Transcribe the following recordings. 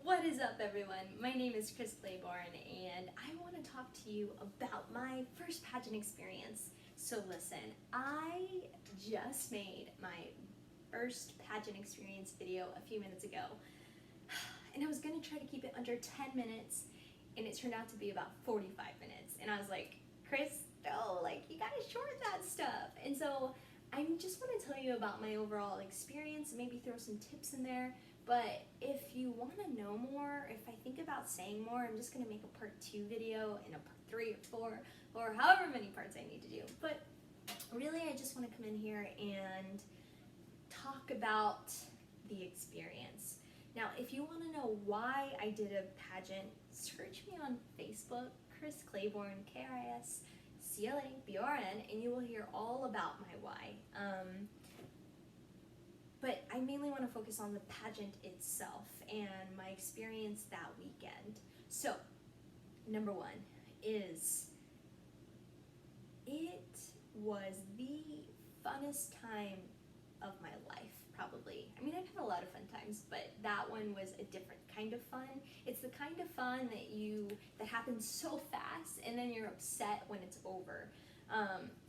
What is up, everyone? My name is Chris Claiborne, and I want to talk to you about my first pageant experience. So listen, I just made my first pageant experience video a few minutes ago, and I was going to try to keep it under 10 minutes, and it turned out to be about 45 minutes. And I was like, Chris, no, like, you gotta shorten that stuff. And so I just want to tell you about my overall experience, maybe throw some tips in there. But if you want to know more, if I think about saying more, I'm just going to make a part 2 video and a part 3 or 4 or however many parts I need to do. But really, I just want to come in here and talk about the experience. Now, if you want to know why I did a pageant, search me on Facebook, Chris Claiborne, KrisClaborn, and you will hear all about my why. But I mainly want to focus on the pageant itself and my experience that weekend. So, number 1 is, it was the funnest time of my life, probably. I mean, I've had a lot of fun times, but that one was a different kind of fun. It's the kind of fun that happens so fast, and then you're upset when it's over.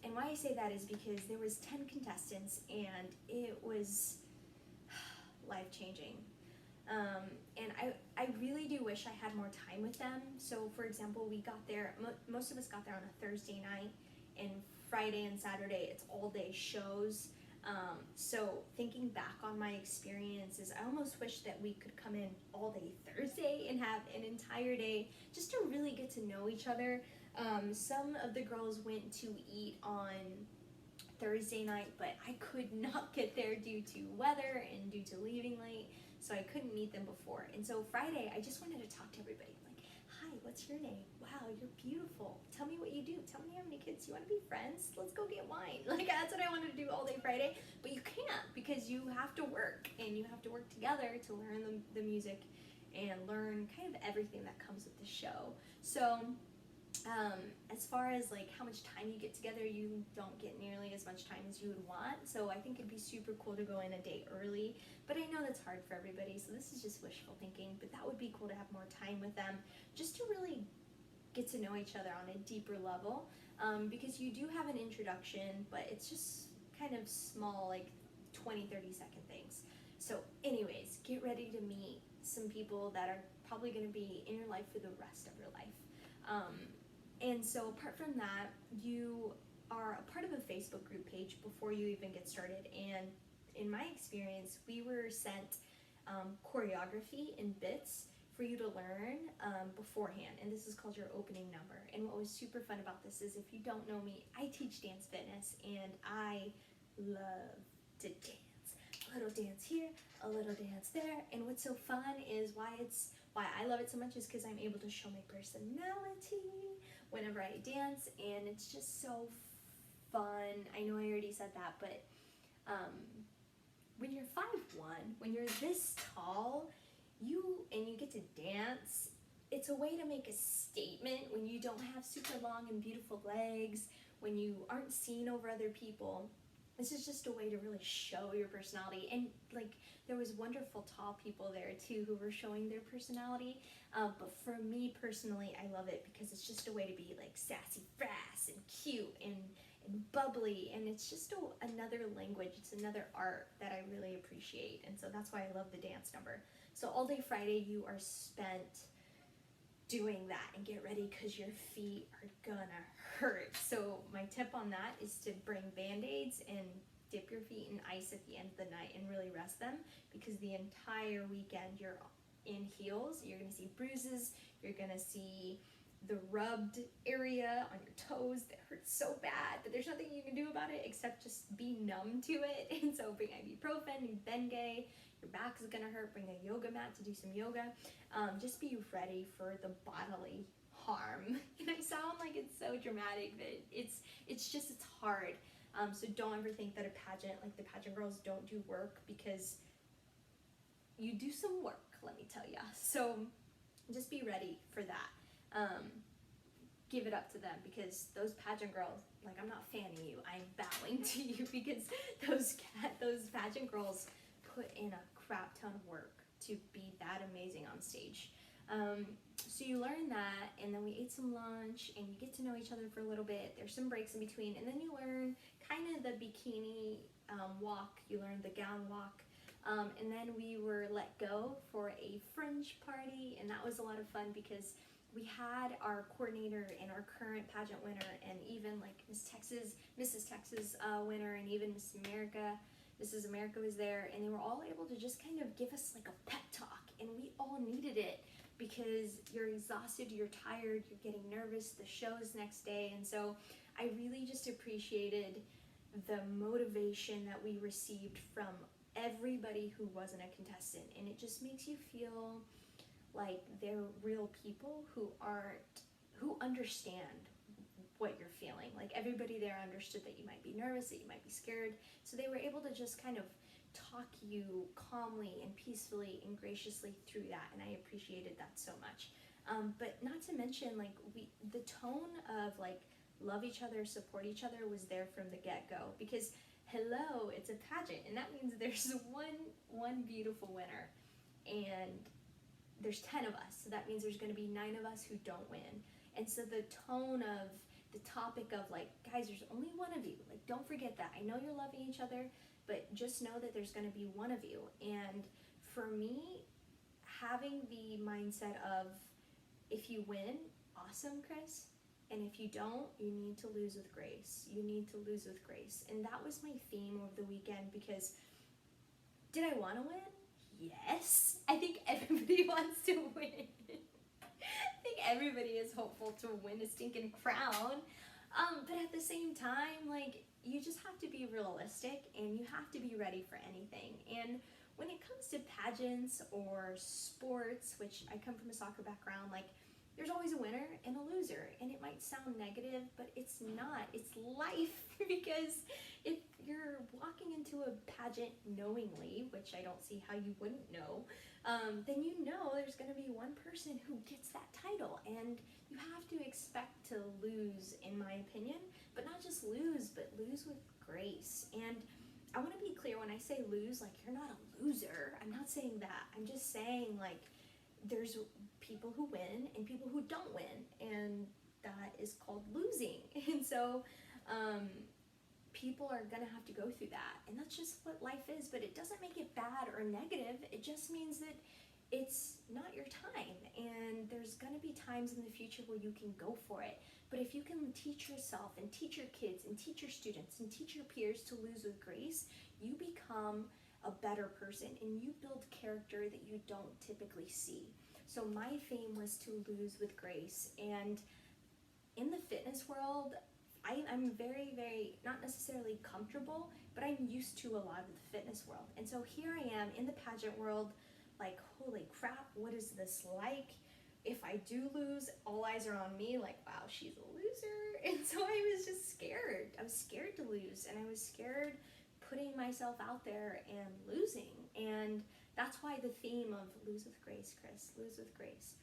And why I say that is because there was 10 contestants, and it was life-changing. And I really do wish I had more time with them. So, for example, we got there, most of us got there on a Thursday night, and Friday and Saturday, it's all-day shows. So thinking back on my experiences, I almost wish that we could come in all day Thursday and have an entire day just to really get to know each other. Some of the girls went to eat on Thursday night, but I could not get there due to weather and due to leaving late, so I couldn't meet them before. And so Friday, I just wanted to talk to everybody, like, hi, what's your name? Wow, you're beautiful. Tell me what you do. Tell me how many kids. You want to be friends? Let's go get wine. Like, that's what I wanted to do all day Friday, but you can't, because you have to work, and you have to work together to learn the music and learn kind of everything that comes with the show. So as far as like how much time you get together, you don't get nearly as much time as you would want. So I think it'd be super cool to go in a day early, but I know that's hard for everybody, so this is just wishful thinking. But that would be cool to have more time with them, just to really get to know each other on a deeper level, because you do have an introduction, but it's just kind of small, like 20-30 second things. So anyways, get ready to meet some people that are probably going to be in your life for the rest of your life. And so apart from that, you are a part of a Facebook group page before you even get started. And in my experience, we were sent choreography and bits for you to learn beforehand. And this is called your opening number. And what was super fun about this is, if you don't know me, I teach dance fitness, and I love to dance. A little dance here, a little dance there. And what's so fun is why I love it so much is because I'm able to show my personality whenever I dance, and it's just so fun. I know I already said that, but when you're 5'1", when you're this tall, you get to dance, it's a way to make a statement when you don't have super long and beautiful legs, when you aren't seen over other people. This is just a way to really show your personality. And like, there was wonderful tall people there too who were showing their personality. But for me personally, I love it because it's just a way to be like sassy, fast, and cute, and bubbly. And it's just another language. It's another art that I really appreciate. And so that's why I love the dance number. So all day Friday, you are spent doing that, and get ready because your feet are gonna hurt. So my tip on that is to bring band-aids and dip your feet in ice at the end of the night and really rest them, because the entire weekend you're in heels. You're gonna see bruises, you're gonna see the rubbed area on your toes that hurts so bad, but there's nothing you can do about it except just be numb to it. And so bring ibuprofen, Bengay. Your back is gonna hurt, bring a yoga mat to do some yoga. Just be ready for the bodily harm. And I sound like it's so dramatic, but it's hard. So don't ever think that a pageant, like the pageant girls, don't do work, because you do some work, let me tell ya. So just be ready for that. Give it up to them, because those pageant girls, like, I'm not fanning you, I'm bowing to you, because those pageant girls put in a crap ton of work to be that amazing on stage. So you learn that, and then we ate some lunch, and you get to know each other for a little bit. There's some breaks in between, and then you learn kind of the bikini walk. You learn the gown walk. And then we were let go for a fringe party, and that was a lot of fun because we had our coordinator and our current pageant winner, and even like Mrs. Texas winner, and even Mrs. America was there, and they were all able to just kind of give us like a pep talk, and we all needed it because you're exhausted, you're tired, you're getting nervous, the show's next day. And so I really just appreciated the motivation that we received from everybody who wasn't a contestant, and it just makes you feel like they're real people who understand what you're feeling. Like everybody there understood that you might be nervous, that you might be scared, so they were able to just kind of talk you calmly and peacefully and graciously through that, and I appreciated that so much. But not to mention, like, the tone of like love each other, support each other was there from the get-go, because hello, it's a pageant, and that means there's one beautiful winner, and there's 10 of us, so that means there's going to be 9 of us who don't win. And so the tone of the topic of like, guys, there's only one of you, like, don't forget that. I know you're loving each other, but just know that there's going to be one of you. And for me, having the mindset of, if you win, awesome, Chris, and if you don't, you need to lose with grace. You need to lose with grace. And that was my theme of the weekend, because did I want to win? Yes. I think everybody wants to win. I think everybody is hopeful to win a stinking crown. But at the same time, like, you just have to be realistic, and you have to be ready for anything. And when it comes to pageants or sports, which I come from a soccer background, like, there's always a winner and a loser, and it might sound negative, but it's not. It's life, because if you're walking into a pageant knowingly, which I don't see how you wouldn't know, then you know there's going to be one person who gets that title, and you have to expect to lose, in my opinion, but not just lose, but lose with grace. And I want to be clear, when I say lose, like, you're not a loser. I'm not saying that. I'm just saying, like, there's people who win and people who don't win, and that is called losing. And so people are gonna have to go through that, and that's just what life is. But it doesn't make it bad or negative. It just means that it's not your time, and there's gonna be times in the future where you can go for it. But if you can teach yourself and teach your kids and teach your students and teach your peers to lose with grace, you become a better person, and you build character that you don't typically see. So my theme was to lose with grace. And in the fitness world, I'm very, very, not necessarily comfortable, but I'm used to a lot of the fitness world. And so here I am in the pageant world, like, holy crap, what is this like? If I do lose, all eyes are on me, like, wow, she's a loser. And so I was just scared. I was scared to lose, and I was scared putting myself out there and losing. And that's why the theme of lose with grace, Chris, lose with grace.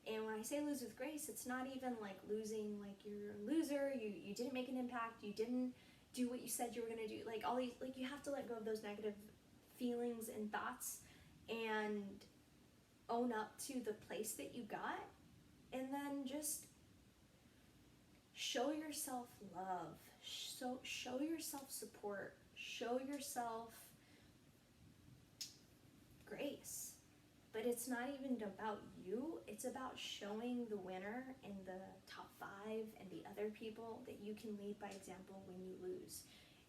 And when I say lose with grace, it's not even like losing, like you're a loser, you didn't make an impact, you didn't do what you said you were gonna do. Like, all these, like, you have to let go of those negative feelings and thoughts and own up to the place that you got, and then just show yourself love, show yourself support, show yourself grace. But it's not even about you, it's about showing the winner and the top 5 and the other people that you can lead by example when you lose.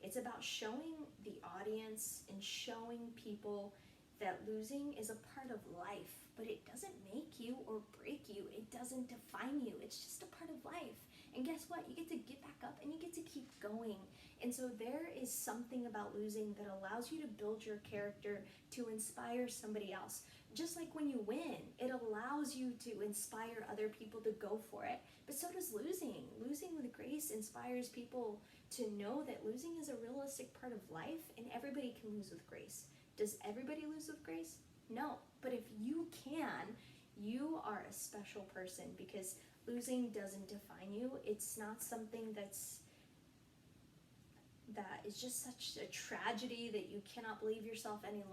It's about showing the audience and showing people that losing is a part of life, but it doesn't make you or break you. It doesn't define you. It's just a part of life. And guess what? You get to get back up and you get to keep going. And so there is something about losing that allows you to build your character to inspire somebody else. Just like when you win, it allows you to inspire other people to go for it. But so does losing. Losing with grace inspires people to know that losing is a realistic part of life, and everybody can lose with grace. Does everybody lose with grace? No. But if you can, you are a special person, because losing doesn't define you. It's not something that's that is just such a tragedy that you cannot believe in yourself any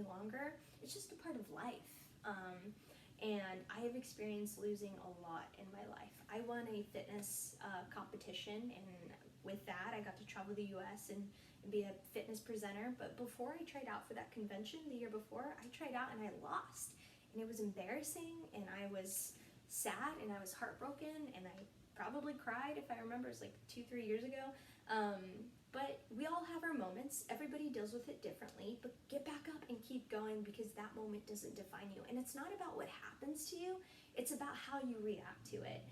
longer. It's just a part of life. And I have experienced losing a lot in my life. I won a fitness competition, and with that, I got to travel the U.S. and be a fitness presenter. But before I tried out for that convention the year before, I tried out and I lost. And it was embarrassing, and I was sad, and I was heartbroken, and I probably cried, if I remember. It was like 2-3 years ago. But we all have our moments. Everybody deals with it differently, but get back up and keep going, because that moment doesn't define you. And it's not about what happens to you, it's about how you react to it.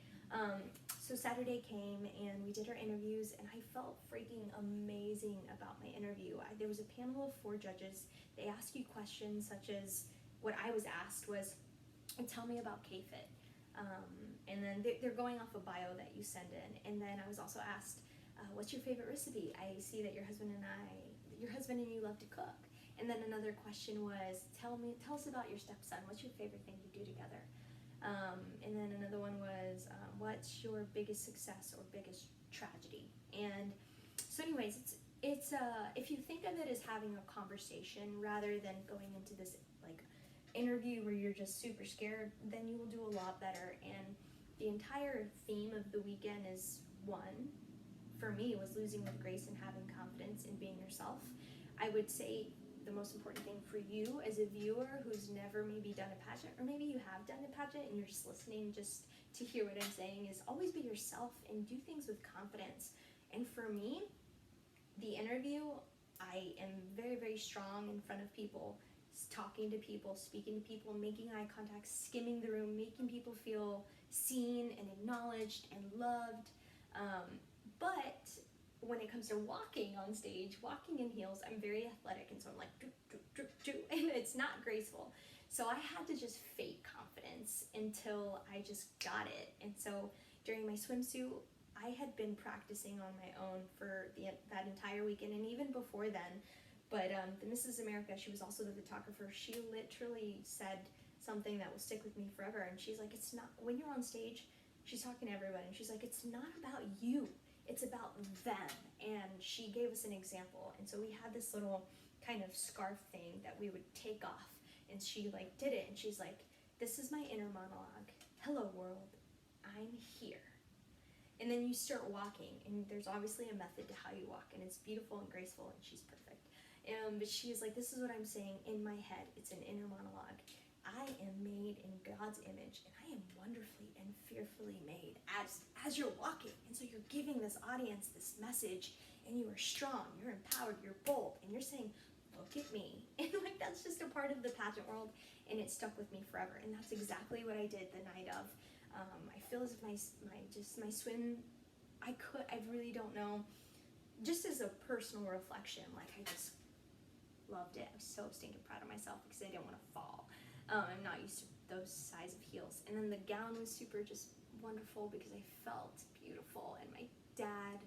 So Saturday came and we did our interviews, and I felt freaking amazing about my interview. There was a panel of 4 judges. They ask you questions such as, what I was asked was, tell me about K-Fit. And then they're going off a bio that you send in. And then I was also asked, what's your favorite recipe? I see that your husband and you love to cook. And then another question was, tell us about your stepson. What's your favorite thing to do together? And then another one was, what's your biggest success or biggest tragedy? And so anyways, it's if you think of it as having a conversation rather than going into this like interview where you're just super scared, then you will do a lot better. And the entire theme of the weekend is, one, for me, was losing with grace and having confidence in being yourself. I would say the most important thing for you as a viewer who's never maybe done a pageant, or maybe you have done a pageant and you're just listening just to hear what I'm saying, is always be yourself and do things with confidence. And for me, the interview, I am very, very strong in front of people, talking to people, speaking to people, making eye contact, skimming the room, making people feel seen and acknowledged and loved. But when it comes to walking on stage, walking in heels, I'm very athletic, and so I'm like, doo, doo, doo, doo, and it's not graceful. So I had to just fake confidence until I just got it. And so during my swimsuit, I had been practicing on my own for that entire weekend, and even before then. But the Mrs. America, she was also the photographer. She literally said something that will stick with me forever. And she's like, it's not, when you're on stage, she's talking to everyone, and she's like, it's not about you, it's about them. And she gave us an example. And so we had this little kind of scarf thing that we would take off, and she like did it, and she's like, this is my inner monologue. Hello world, I'm here. And then you start walking, and there's obviously a method to how you walk, and it's beautiful and graceful, and she's perfect. But she's like, this is what I'm saying in my head. It's an inner monologue. I am made in God's image, and I am wonderfully and fearfully made as you're walking. And so you're giving this audience this message, and you are strong, you're empowered, you're bold, and you're saying, look at me. And like, that's just a part of the pageant world, and it stuck with me forever. And that's exactly what I did the night of. I feel as if my swim, I really don't know, just as a personal reflection, like I just loved it. I was so stinking proud of myself because I didn't want to fall. I'm not used to those size of heels. And then the gown was super just wonderful because I felt beautiful, and my dad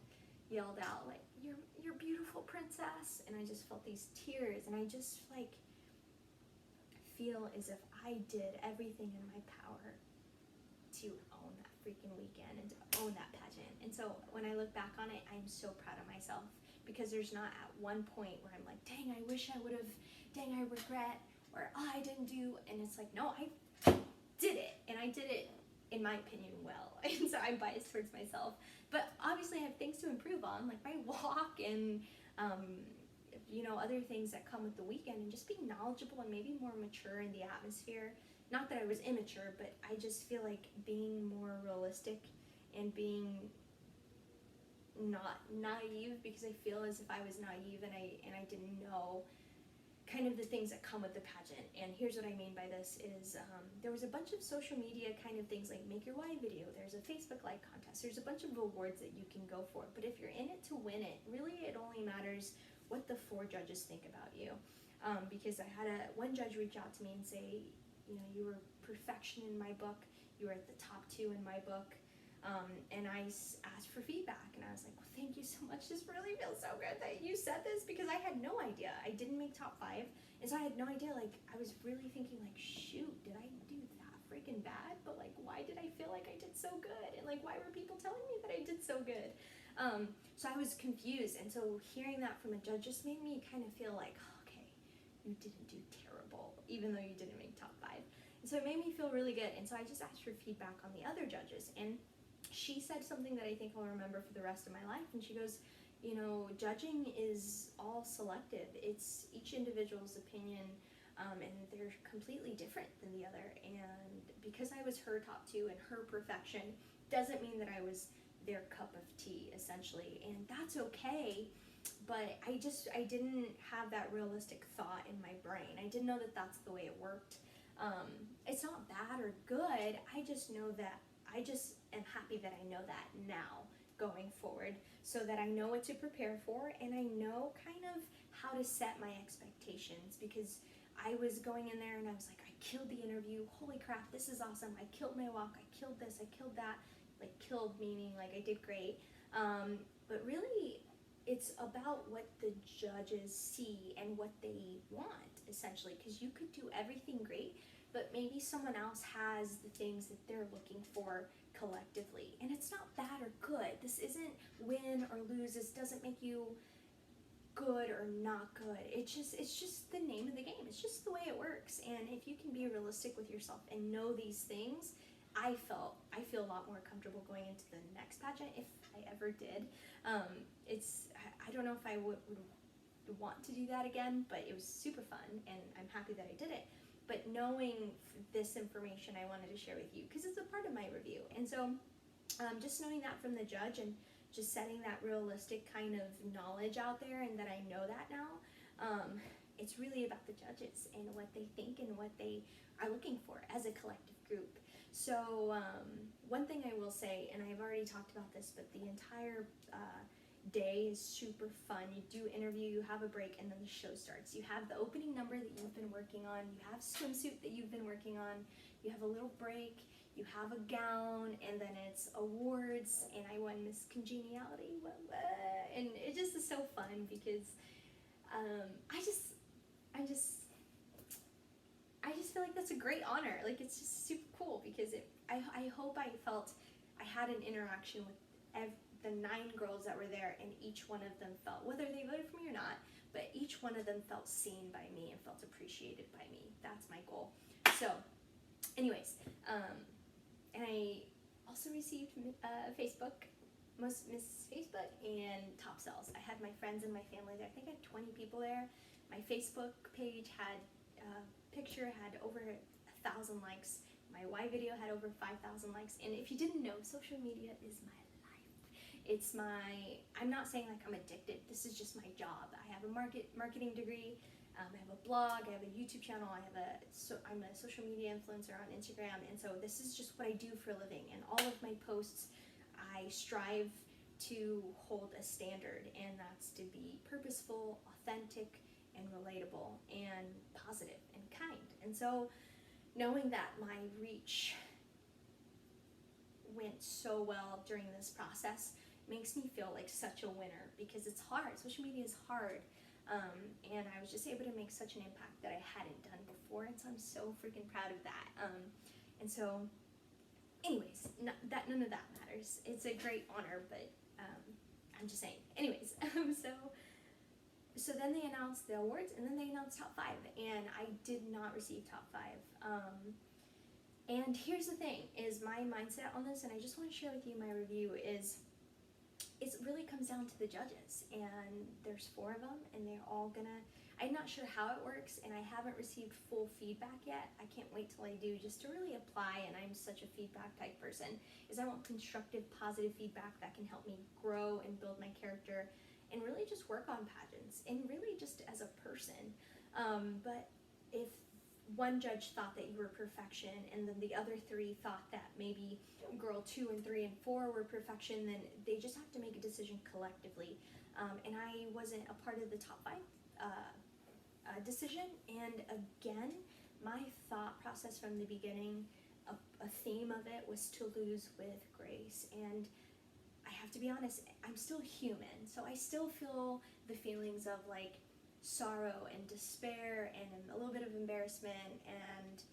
yelled out like, you're beautiful, princess. And I just felt these tears, and I just like feel as if I did everything in my power to own that freaking weekend and to own that pageant. And so when I look back on it, I'm so proud of myself, because there's not at one point where I'm like, dang, I wish I would have, dang, I regret, or oh, I didn't do. And it's like, no, I did it, and I did it in my opinion well. And so I'm biased towards myself, but obviously I have things to improve on, like my walk and other things that come with the weekend, and just being knowledgeable and maybe more mature in the atmosphere. Not that I was immature, but I just feel like being more realistic and being not naive, because I feel as if I was naive and I didn't know kind of the things that come with the pageant. And here's what I mean by this is there was a bunch of social media kind of things, like Make Your Why video, there's a Facebook like contest, there's a bunch of awards that you can go for. But if you're in it to win it, really it only matters what the 4 judges think about you. Because I had one judge reach out to me and say, you were perfection in my book, you were at the top 2 in my book. And I asked for feedback, and I was like, well, thank you so much. This really feels so good that you said this, because I had no idea. I didn't make top 5, and so I had no idea. Like, I was really thinking, like, shoot, did I do that freaking bad? But like, why did I feel like I did so good? And like, why were people telling me that I did so good? So I was confused, and so hearing that from a judge just made me kind of feel like, okay, you didn't do terrible, even though you didn't make top 5. And so it made me feel really good, and so I just asked for feedback on the other judges, and she said something that I think I'll remember for the rest of my life, and she goes, you know, judging is all selective. It's each individual's opinion, and they're completely different than the other, and because I was her top 2 and her perfection doesn't mean that I was their cup of tea, essentially, and that's okay. But I didn't have that realistic thought in my brain. I didn't know that that's the way it worked. It's not bad or good. I just know that I just am happy that I know that now going forward, so that I know what to prepare for, and I know kind of how to set my expectations, because I was going in there and I was like, I killed the interview. Holy crap, this is awesome. I killed my walk. I killed this. I killed that. Like, killed meaning like I did great. But really, it's about what the judges see and what they want, essentially, because you could do everything great, but maybe someone else has the things that they're looking for collectively, and it's not bad or good. This isn't win or lose. This doesn't make you good or not good. It's just the name of the game. It's just the way it works. And if you can be realistic with yourself and know these things, I feel a lot more comfortable going into the next pageant, if I ever did. I don't know if I would want to do that again, but it was super fun, and I'm happy that I did it. But knowing this information, I wanted to share with you because it's a part of my review. And so just knowing that from the judge, and just setting that realistic kind of knowledge out there, and that I know that now, it's really about the judges and what they think and what they are looking for as a collective group. So one thing I will say, and I've already talked about this, but the entire day is super fun. You do interview, you have a break, and then the show starts. You have the opening number that you've been working on, you have swimsuit that you've been working on, you have a little break, you have a gown, and then it's awards, and I won Miss Congeniality, and it just is so fun because I just feel like that's a great honor. Like, it's just super cool because I hope I felt I had an interaction with the 9 girls that were there, and each one of them felt, whether they voted for me or not, but each one of them felt seen by me and felt appreciated by me. That's my goal. So anyways, and I also received Facebook, Miss Facebook, and top cells. I had my friends and my family there. I think I had 20 people there. My Facebook page had picture had over 1,000 likes. My Y video had over 5,000 likes. And if you didn't know, social media is my life. I'm not saying like I'm addicted. This is just my job. I have a marketing degree. I have a blog. I have a YouTube channel. I'm a social media influencer on Instagram. And so this is just what I do for a living. And all of my posts, I strive to hold a standard, and that's to be purposeful, authentic, and relatable, and positive, and kind. And so knowing that my reach went so well during this process makes me feel like such a winner, because it's hard. Social media is hard, and I was just able to make such an impact that I hadn't done before, and so I'm so freaking proud of that. And so anyways, none of that matters. It's a great honor, but I'm just saying. Anyways, so then they announced the awards, and then they announced top 5, and I did not receive top 5. And here's the thing, is my mindset on this, and I just want to share with you my review, is it really comes down to the judges, and there's 4 of them, and they're all I'm not sure how it works, and I haven't received full feedback yet. I can't wait till I do, just to really apply, and I'm such a feedback type person, is I want constructive, positive feedback that can help me grow and build my character, and really just work on pageants, and really just as a person. But if one judge thought that you were perfection, and then the other 3 thought that maybe girl 2 and 3 and 4 were perfection, then they just have to make a decision collectively. And I wasn't a part of the top 5 decision, and again, my thought process from the beginning, a theme of it was to lose with grace. And I have to be honest, I'm still human, so I still feel the feelings of like sorrow and despair and a little bit of embarrassment, and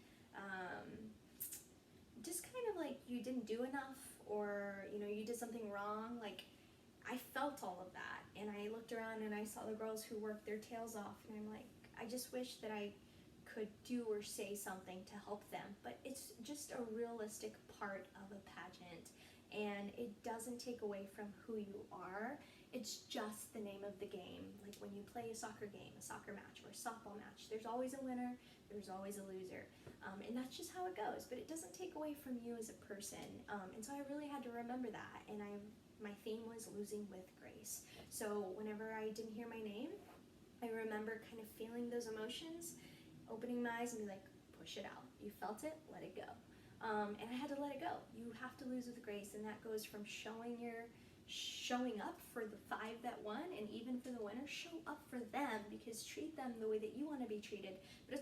just kind of like you didn't do enough, or you did something wrong. Like, I felt all of that, and I looked around and I saw the girls who worked their tails off, and I'm like, I just wish that I could do or say something to help them. But it's just a realistic part of a pageant, and it doesn't take away from who you are. It's just the name of the game. Like when you play a soccer game, a soccer match, or a softball match, there's always a winner, there's always a loser. And that's just how it goes, but it doesn't take away from you as a person. And so I really had to remember that, and my theme was losing with grace. So whenever I didn't hear my name, I remember kind of feeling those emotions, opening my eyes and be like, push it out. You felt it, let it go. And I had to let it go. You have to lose with grace, and that goes from showing up for the 5 that won, and even for the winner, show up for them, because treat them the way that you want to be treated. But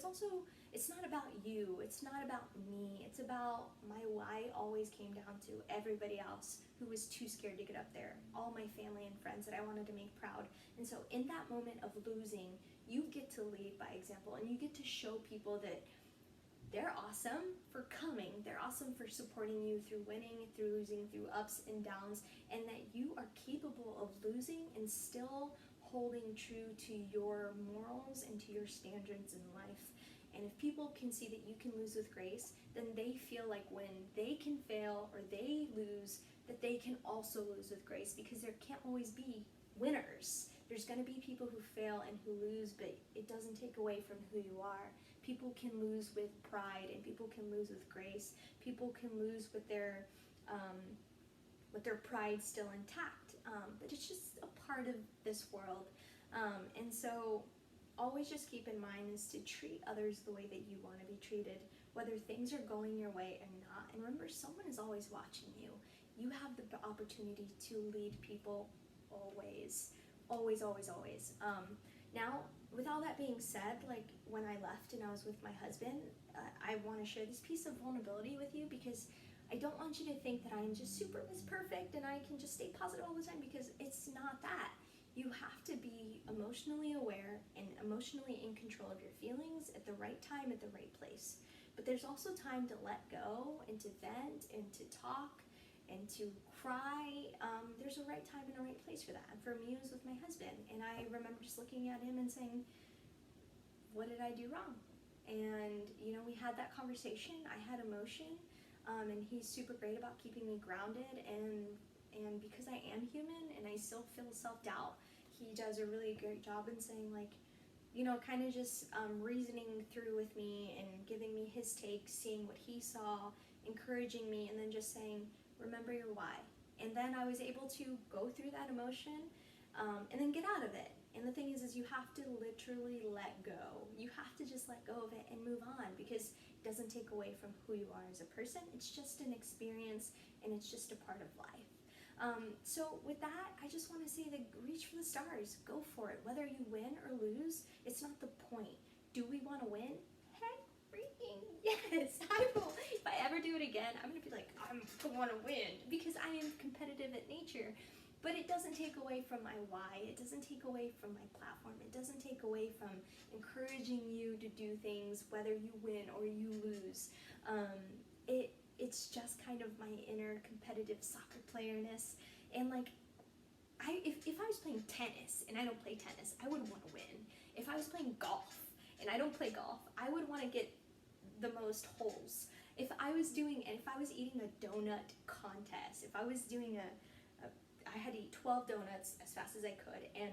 it's not about you, it's not about me, it's about my why always came down to everybody else who was too scared to get up there, all my family and friends that I wanted to make proud. And so in that moment of losing, you get to lead by example, and you get to show people that they're awesome for coming. They're awesome for supporting you through winning, through losing, through ups and downs, and that you are capable of losing and still holding true to your morals and to your standards in life. And if people can see that you can lose with grace, then they feel like when they can fail or they lose, that they can also lose with grace, because there can't always be winners. There's going to be people who fail and who lose, but it doesn't take away from who you are. People can lose with pride, and people can lose with grace. People can lose with their pride still intact. But it's just a part of this world. And so always just keep in mind is to treat others the way that you want to be treated, whether things are going your way or not. And remember, someone is always watching you. You have the opportunity to lead people always. Always, always, always. Now, with all that being said, like when I left and I was with my husband, I want to share this piece of vulnerability with you, because I don't want you to think that I'm just super Miss Perfect and I can just stay positive all the time, because it's not that. You have to be emotionally aware and emotionally in control of your feelings at the right time, at the right place. But there's also time to let go and to vent and to talk and to cry. There's a right time and a right place for that. And for me, it was with my husband. And I remember just looking at him and saying, what did I do wrong? And, we had that conversation. I had emotion. And he's super great about keeping me grounded. And because I am human and I still feel self-doubt, he does a really great job in saying, like, kind of just reasoning through with me and giving me his take, seeing what he saw, encouraging me, and then just saying, remember your why. And then I was able to go through that emotion and then get out of it. And the thing is you have to literally let go. You have to just let go of it and move on, because it doesn't take away from who you are as a person. It's just an experience, and it's just a part of life. So with that, I just want to say that reach for the stars. Go for it. Whether you win or lose, it's not the point. Do we want to win? Heck freaking yes, I will. If I ever do it again, I'm going to be like, I want to win, because I am competitive at nature. But it doesn't take away from my why. It doesn't take away from my platform. It doesn't take away from encouraging you to do things, whether you win or you lose. It's just kind of my inner competitive soccer playerness. And like, if I was playing tennis and I don't play tennis, I would want to win. If I was playing golf and I don't play golf, I would want to get the most holes. If I was eating a donut contest, if I was doing I had to eat 12 donuts as fast as I could, and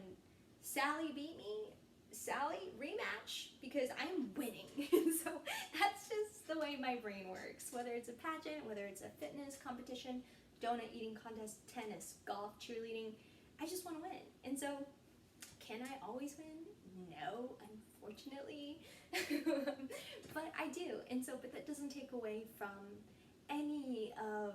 Sally beat me, Sally, rematch, because I'm winning. So that's just the way my brain works. Whether it's a pageant, whether it's a fitness competition, donut eating contest, tennis, golf, cheerleading, I just want to win. And so, can I always win? No, unfortunately. But I do. And so, but that doesn't take away from any of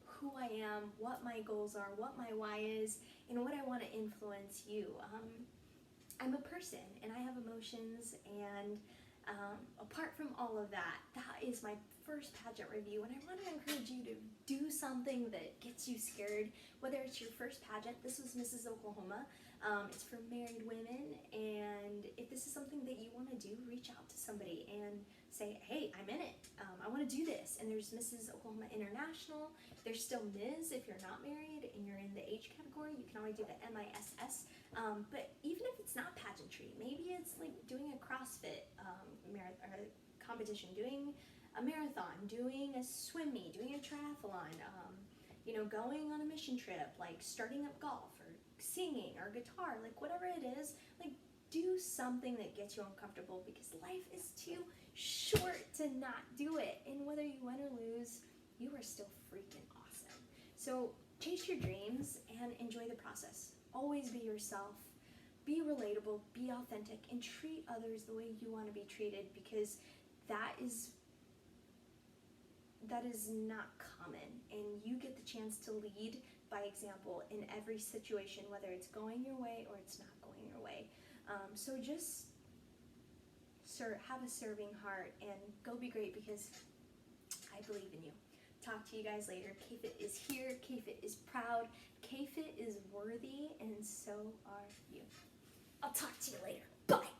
who I am, what my goals are, what my why is, and what I want to influence you. I'm a person, and I have emotions, and apart from all of that, that is my first pageant review, and I want to encourage you to do something that gets you scared, whether it's your first pageant. This was Mrs. Oklahoma. It's for married women, and if this is something that you want to do, reach out to somebody and say, hey, I'm in it. I want to do this. And there's Mrs. Oklahoma International. There's still Ms. if you're not married and you're in the age category. You can always do the MISS. But even if it's not pageantry, maybe it's like doing a CrossFit competition, doing a marathon, doing a swim meet, doing a triathlon, going on a mission trip, like starting up golf or singing or guitar, like whatever it is, like do something that gets you uncomfortable, because life is too short to not do it. And whether you win or lose, you are still freaking awesome. So chase your dreams and enjoy the process. Always be yourself, be relatable, be authentic, and treat others the way you want to be treated, because that is not common, and you get the chance to lead by example in every situation, whether it's going your way or it's not going your way. So just have a serving heart and go be great, because I believe in you. Talk to you guys later. KFIT is here. KFIT is proud. KFIT is worthy, and so are you. I'll talk to you later. Bye.